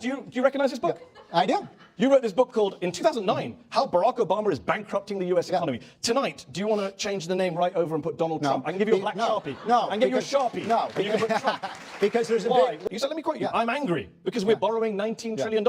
Do you recognize this book? Yeah, I do. You wrote this book called, in 2009, How Barack Obama is Bankrupting the U.S. Economy. Tonight, do you want to change the name right over and put Donald Trump? I can give you a black Sharpie. No. I can give you a Sharpie. No. And you can put Trump. Because there's a Why? big... You said, let me quote you. I'm angry because we're borrowing $19 trillion.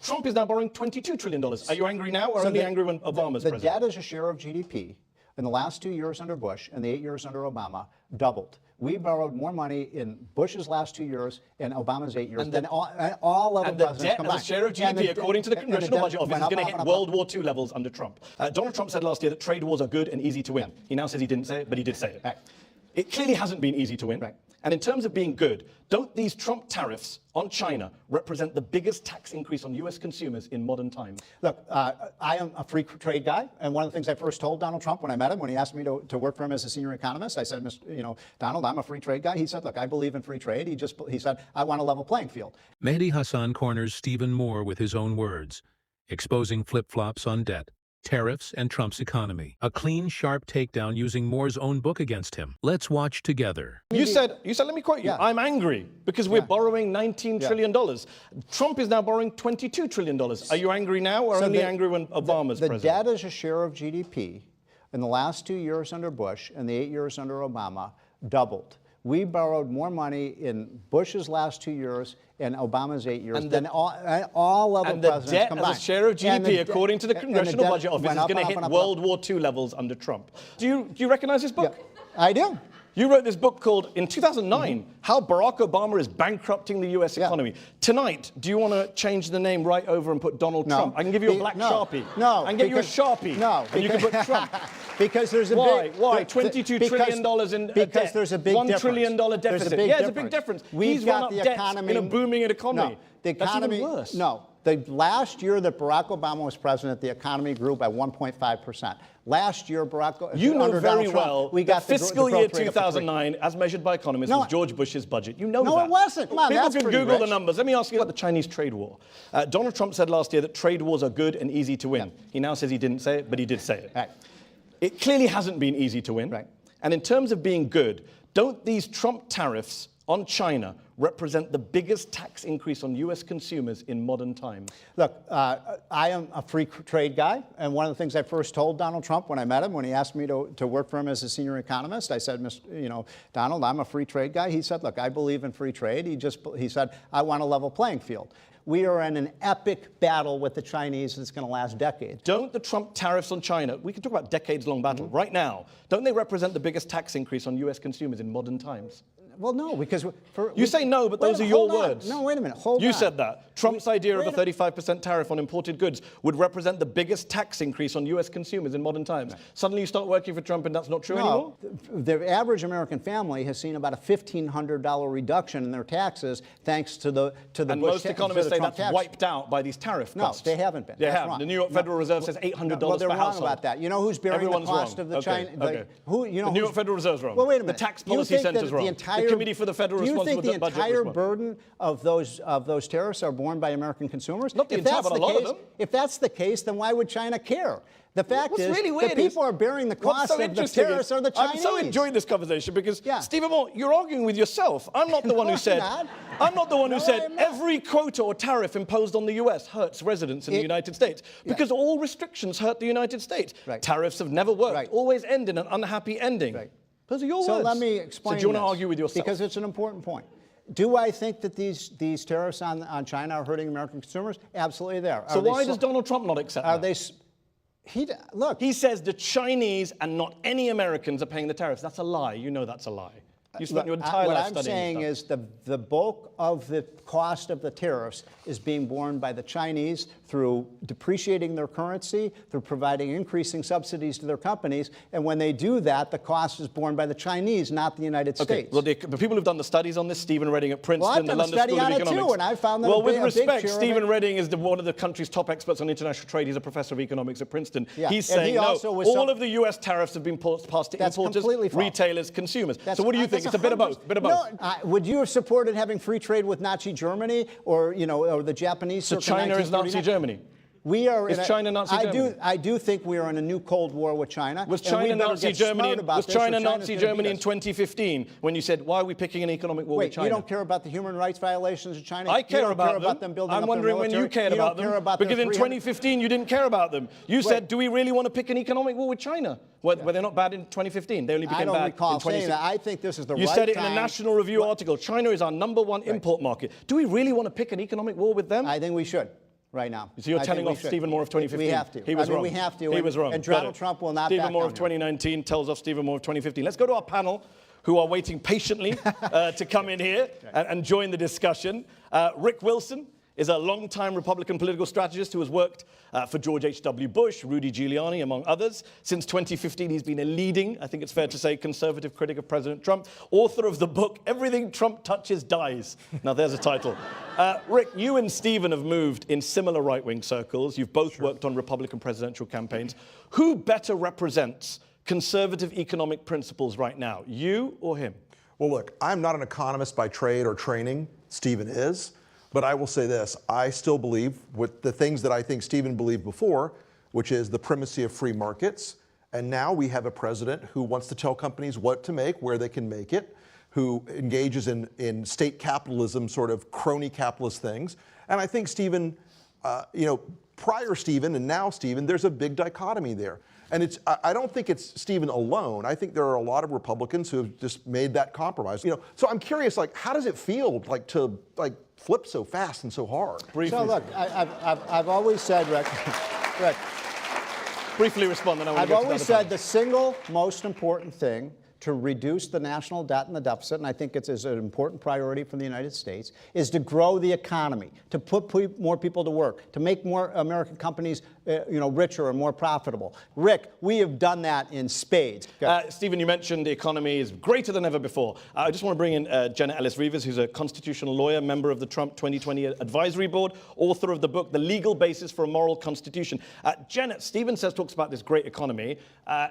Trump is now borrowing $22 trillion. Are you angry now or only angry when Obama's president? The debt as a share of GDP in the last 2 years under Bush and the 8 years under Obama doubled. We borrowed more money in Bush's last 2 years and Obama's 8 years than all other presidents combined. And the debt as a share of GDP, according to the Congressional Budget Office, is going to hit World War II levels under Trump. Donald Trump said last year that trade wars are good and easy to win. He now says he didn't say it, but he did say it. Right. It clearly hasn't been easy to win. Right. And in terms of being good, don't these Trump tariffs on China represent the biggest tax increase on U.S. consumers in modern times? Look, I am a free trade guy, and one of the things I first told Donald Trump when I met him, when he asked me to work for him as a senior economist, I said, Donald, I'm a free trade guy. He said, look, I believe in free trade. He said, I want a level playing field. Mehdi Hasan corners Stephen Moore with his own words, exposing flip-flops on debt, tariffs, and Trump's economy. A clean, sharp takedown using Moore's own book against him. Let's watch together. You said, let me quote you, I'm angry because we're borrowing $19 trillion. Trump is now borrowing $22 trillion. Are you angry now or only angry when Obama's president? The debt as a share of GDP in the last 2 years under Bush and the 8 years under Obama doubled. We borrowed more money in Bush's last 2 years and Obama's 8 years than all other presidents combined. And the debt as a share of GDP, according to the Congressional Budget Office, is going to hit World War II levels under Trump. Do you recognize this book? Yeah, I do. You wrote this book called, in 2009, How Barack Obama is Bankrupting the U.S. Economy. Tonight, do you want to change the name right over and put Donald Trump? I can give you a black Sharpie. No. I can get you a Sharpie. No. And you can put Trump. Because there's a big... Why? $22 trillion in debt. Because there's a big difference. $1 trillion deficit. There's a big difference. He's run up debts in a booming economy. No, the economy... That's even worse. No. The last year that Barack Obama was president, the economy grew by 1.5%. Last year, you know under very Donald well Trump, we got the fiscal year 2009, as measured by economists, was George Bush's budget. You know that. No, it wasn't. Come on, People that's can pretty Google rich. the numbers. Let me ask you about the Chinese trade war. Donald Trump said last year that trade wars are good and easy to win. He now says he didn't say it, but he did say it. Right. It clearly hasn't been easy to win. Right. And in terms of being good, don't these Trump tariffs on China represent the biggest tax increase on U.S. consumers in modern times? Look, I am a free trade guy, and one of the things I first told Donald Trump when I met him, when he asked me to work for him as a senior economist, I said, Donald, I'm a free trade guy. He said, look, I believe in free trade. He said, I want a level playing field. We are in an epic battle with the Chinese that's going to last decades. Don't the Trump tariffs on China, we can talk about decades-long battle, right now, don't they represent the biggest tax increase on U.S. consumers in modern times? Well, no, because... You say no, but those are your words. No, wait a minute. Hold on. You said that. Trump's idea of a 35% tariff on imported goods would represent the biggest tax increase on U.S. consumers in modern times. Suddenly you start working for Trump and that's not true anymore? The average American family has seen about a $1,500 reduction in their taxes thanks to the and most economists say that's wiped out by these tariff costs. No, they haven't been. They haven't. The New York Federal Reserve says $800 well, they're per wrong household. about that. You know who's bearing the cost of the China? The New York Federal Reserve's wrong. Well, wait a minute. The tax policy center's wrong. The Committee for the Federal Do you think the Budget entire burden of those tariffs are borne by American consumers? Not the entire, but a lot of them. If that's the case, then why would China care? The fact is, really weird the people are bearing the cost of the tariffs are the Chinese. I'm so enjoying this conversation because, Stephen Moore, you're arguing with yourself. I'm not the one who said... I'm not the one who said every quota or tariff imposed on the U.S. hurts residents in the United States because all restrictions hurt the United States. Right. Tariffs have never worked, Right. always end in an unhappy ending. Right. Those are your words. So let me explain So do you want to this, argue with yourself? Because it's an important point. Do I think that these tariffs on China are hurting American consumers? Absolutely they are. So why does Donald Trump not accept that? Look. He says the Chinese and not any Americans are paying the tariffs. That's a lie. You know that's a lie. You spent your entire life studying What I'm saying is the bulk of the cost of the tariffs is being borne by the Chinese through depreciating their currency, through providing increasing subsidies to their companies, and when they do that, the cost is borne by the Chinese, not the United States. Well, the people who've done the studies on this, Stephen Redding at Princeton, the London School of Economics. Too, and I found that well, with respect, Stephen Redding is one of the country's top experts on international trade. He's a professor of economics at Princeton. Yeah. He's saying all of the U.S. tariffs have been passed to importers, retailers, consumers. So what do you think? It's a bit of both. Would you have supported having free trade with Nazi Germany or the Japanese? So China is Nazi Germany? We are. Is China Nazi Germany? I do think we are in a new Cold War with China. Was China Nazi Germany? Was China Nazi Germany in 2015 when you said, why are we picking an economic war with China? You don't care about the human rights violations of China? I care about them building I'm up wondering their when you military? cared about them. Because in 2015 you didn't care about them. You said, do we really want to pick an economic war with China? Were they not bad in 2015? They only became bad in 2016. I don't recall saying that. I think this is the right time. You said it in a National Review article. China is our #1 import market. Do we really want to pick an economic war with them? I think we should. Right now. So you're telling off Stephen Moore of 2015? We have to. He was wrong. We have to. He was wrong. And Donald Trump will not back down. Stephen Moore of 2019 tells off Stephen Moore of 2015. Let's go to our panel, who are waiting patiently to come in here and join the discussion. Rick Wilson is a longtime Republican political strategist who has worked for George H.W. Bush, Rudy Giuliani, among others. Since 2015, he's been a leading, I think it's fair to say, conservative critic of President Trump, author of the book, Everything Trump Touches Dies. Now, there's a title. Rick, you and Stephen have moved in similar right-wing circles. You've both worked on Republican presidential campaigns. Who better represents conservative economic principles right now, you or him? Well, look, I'm not an economist by trade or training. Stephen is. But I will say this, I still believe with the things that I think Stephen believed before, which is the primacy of free markets. And now we have a president who wants to tell companies what to make, where they can make it, who engages in state capitalism, sort of crony capitalist things. And I think Stephen, prior Stephen and now Stephen, there's a big dichotomy there. And I don't think it's Stephen alone. I think there are a lot of Republicans who have just made that compromise. So I'm curious, how does it feel to flip so fast and so hard? Briefly. So look, I've always said, Rick, briefly respond, and I want to I've always said the single most important thing to reduce the national debt and the deficit, and I think it's an important priority for the United States, is to grow the economy, to put more people to work, to make more American companies richer and more profitable. Rick, we have done that in spades. Stephen, you mentioned the economy is greater than ever before. I just want to bring in Jenna Ellis-Rivas, who's a constitutional lawyer, member of the Trump 2020 Advisory Board, author of the book, The Legal Basis for a Moral Constitution. Jenna, Stephen talks about this great economy.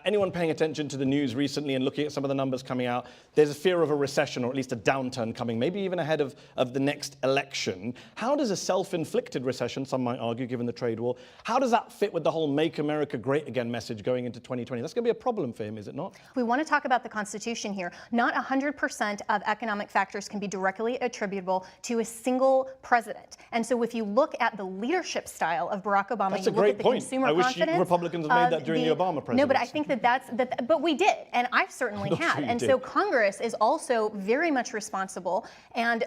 Anyone paying attention to the news recently and looking at some of the numbers coming out, there's a fear of a recession or at least a downturn coming, maybe even ahead of the next election. How does a self-inflicted recession, some might argue, given the trade war, how does that fit with the whole Make America Great Again message going into 2020? That's going to be a problem for him, is it not? We want to talk about the Constitution here. Not 100% of economic factors can be directly attributable to a single president. And so if you look at the leadership style of Barack Obama, that's you a look great at the point. consumer I wish confidence. Republicans had made that during the Obama presidency. No, but I think but we did, and I certainly had. And so Congress is also very much responsible, and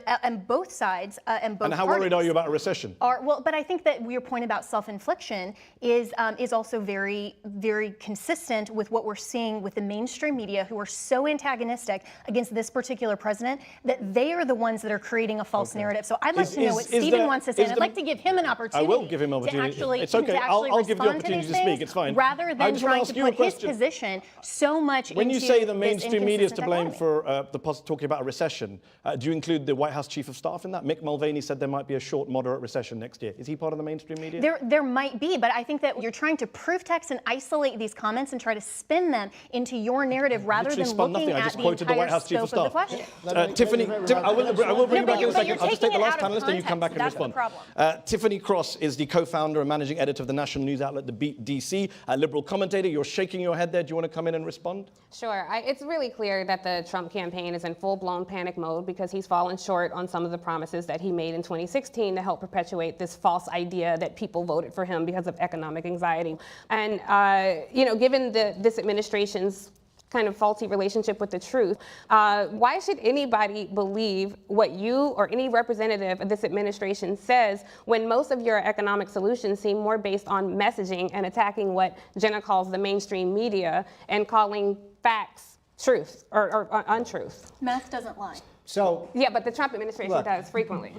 both sides and both And how parties worried are you about a recession? But I think that your point about self-infliction is also very, very consistent with what we're seeing with the mainstream media, who are so antagonistic against this particular president that they are the ones that are creating a false narrative. So I'd like to know what Stephen wants to say, and I'd like to give him an opportunity. I will give him an opportunity. To actually, it's okay. I'll give the opportunity to speak. It's fine. Rather than trying to put his position so much when into you say the mainstream media is to blame economy. for talking about a recession, do you include the White House chief of staff in that? Mick Mulvaney said there might be a short, moderate recession next year. Is he part of the mainstream media? There might be, but I think that you're trying to proof text and isolate these comments and try to spin them into your narrative rather than looking at the entire scope of the question. Tiffany, I will bring you back in a second. I'll just take the last panelist and you come back and That's respond. The problem. Tiffany Cross is the co-founder and managing editor of the national news outlet The Beat DC, a liberal commentator. You're shaking your head there. Do you want to come in and respond? Sure. It's really clear that the Trump campaign is in full-blown panic mode because he's fallen short on some of the promises that he made in 2016 to help perpetuate this false idea that people voted for him because of economic anxiety. And, given this administration's kind of faulty relationship with the truth, why should anybody believe what you or any representative of this administration says when most of your economic solutions seem more based on messaging and attacking what Jenna calls the mainstream media and calling facts truth or untruth? Math doesn't lie. So yeah, but the Trump administration does frequently.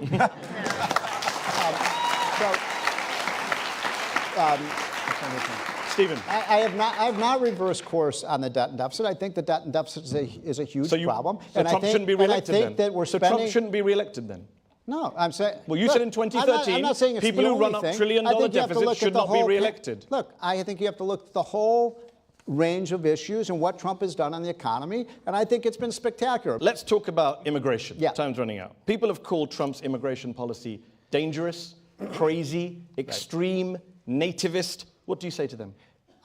Stephen. I have not reversed course on the debt and deficit. I think the debt and deficit is a huge problem. So Trump shouldn't be reelected then? That we're so spending, Trump shouldn't be reelected then? No, I'm saying. Well, you said in 2013, I'm not saying it's people the who only run up thing. trillion-dollar deficits should not be reelected. Look, I think you have to look at the whole range of issues and what Trump has done on the economy, and I think it's been spectacular. Let's talk about immigration. Yeah. Time's running out. People have called Trump's immigration policy dangerous, crazy, extreme, nativist, what do you say to them?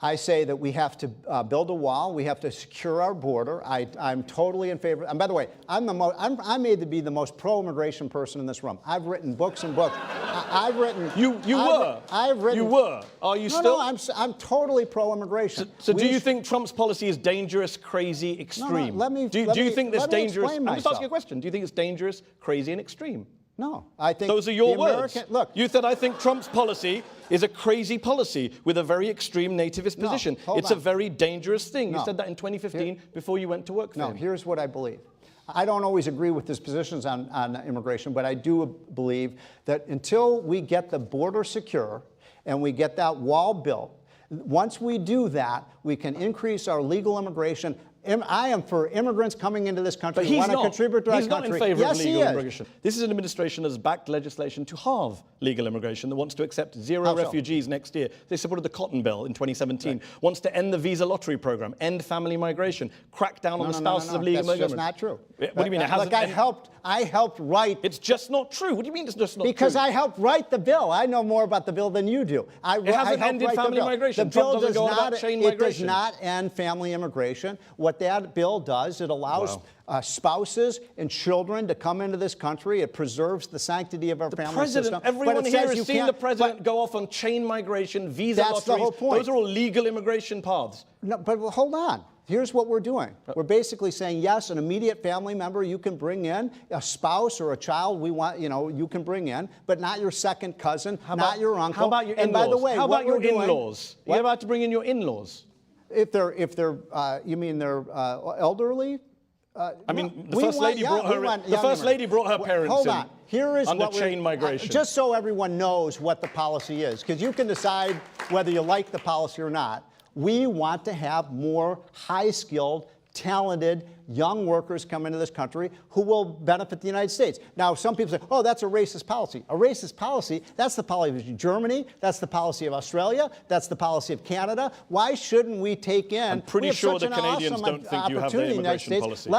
I say that we have to build a wall. We have to secure our border. I'm totally in favor. And by the way, I'm made to be the most pro-immigration person in this room. I've written books and books. I've written. You were. You were. Are you still? No, I'm totally pro-immigration. So do you think Trump's policy is dangerous, crazy, extreme? Do you think this dangerous? I'm just asking a question. Do you think it's dangerous, crazy, and extreme? No, I think those are your words. Look, you said I think Trump's policy is a crazy policy with a very extreme nativist position. It's a very dangerous thing. You said that in 2015 before you went to work for him. No, here's what I believe. I don't always agree with his positions on immigration, but I do believe that until we get the border secure and we get that wall built, once we do that, we can increase our legal immigration. I am for immigrants coming into this country who want to contribute to our country. He's not in favor of legal immigration. This is an administration that has backed legislation to halve legal immigration, that wants to accept zero refugees next year. They supported the Cotton Bill in 2017, wants to end the visa lottery program, end family migration, crack down on the spouses of legal immigrants. That's just not true. What do you mean? It hasn't? Look, I helped write. It's just not true. What do you mean it's just not true? Because I helped write the bill. I know more about the bill than you do. It hasn't ended family migration. The bill does not end family immigration. What that bill does, it allows spouses and children to come into this country. It preserves the sanctity of our family system. Everyone here has seen the president go off on chain migration, visa lotteries. That's the whole point. Those are all legal immigration paths. No, but hold on. Here's what we're doing. We're basically saying, yes, an immediate family member you can bring in, a spouse or a child you can bring in, but not your second cousin, not your uncle. How about your in-laws? And by the way, how about your in-laws? You're about to bring in your in-laws. If they're, you mean they're elderly? I mean, the first lady brought her parents Hold in. on. Here is under chain migration. Just so everyone knows what the policy is, because you can decide whether you like the policy or not. We want to have more high-skilled, talented, young workers come into this country who will benefit the United States. Now, some people say, oh, that's a racist policy. A racist policy, that's the policy of Germany, that's the policy of Australia, that's the policy of Canada. Why shouldn't we take in? I'm pretty sure the Canadians don't think you have the immigration policy.